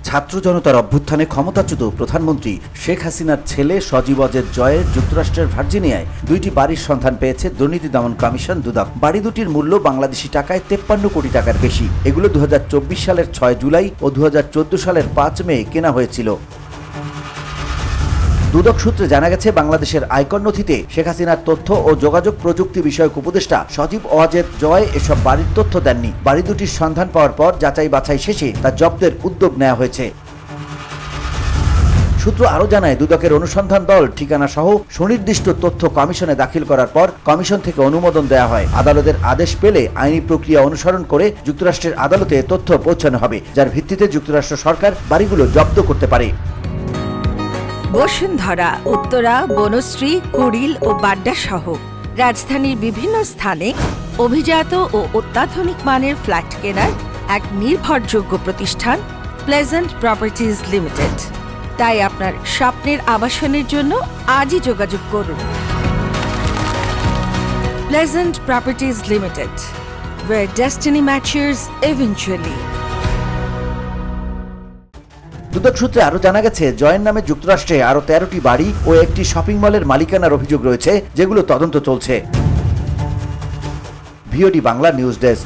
ছাত্র জনতার অভ্যুত্থানে ক্ষমতাচ্যুত প্রধানমন্ত্রী শেখ হাসিনার ছেলে সজীব অজের জয়ের যুক্তরাষ্ট্রের ভার্জিনিয়ায় দুইটি বাড়ির সন্ধান পেয়েছে দুর্নীতি দমন কমিশন দুদক। বাড়ি দুটির মূল্য বাংলাদেশি টাকায় 53 কোটি টাকার বেশি। এগুলো 2024 সালের 6 জুলাই ও 2014 সালের 5 মে কেনা হয়েছিল। দুদক সূত্রে জানা গেছে, বাংলাদেশের আয়কর নথিতে শেখ হাসিনার তথ্য ও যোগাযোগ প্রযুক্তি বিষয়ক উপদেষ্টা সজীব ওয়াজেদ জয় এসব বাড়ির তথ্য দেননি। বাড়ি দুটির সন্ধান পাওয়ার পর যাচাই বাছাই শেষে তা জব্দের উদ্যোগ নেওয়া হয়েছে। সূত্র আরও জানায়, দুদকের অনুসন্ধান দল ঠিকানা সহ সুনির্দিষ্ট তথ্য কমিশনে দাখিল করার পর কমিশন থেকে অনুমোদন দেওয়া হয়। আদালতের আদেশ পেলে আইনি প্রক্রিয়া অনুসরণ করে যুক্তরাষ্ট্রের আদালতে তথ্য পৌঁছানো হবে, যার ভিত্তিতে যুক্তরাষ্ট্র সরকার বাড়িগুলো জব্দ করতে পারে। বসুন্ধরা, উত্তরা, বনশ্রী, কুড়িল ও বাড্ডা সহ রাজধানীর বিভিন্ন স্থানে অভিজাত ও অত্যাধুনিক মানের ফ্ল্যাট কেনার এক নির্ভরযোগ্য প্রতিষ্ঠান প্লেজেন্ট প্রপার্টিজ লিমিটেড। তাই আপনার স্বপ্নের আবাসনের জন্য আজই যোগাযোগ করুন। Pleasant properties limited, where destiny matches eventually. দুদক সূত্রে আরও জানা গেছে, জয়ের নামে যুক্তরাষ্ট্রে আরও 13টি বাড়ি ও একটি শপিং মলের মালিকানার অভিযোগ রয়েছে, যেগুলো তদন্ত চলছে। VOD Bangla news desk.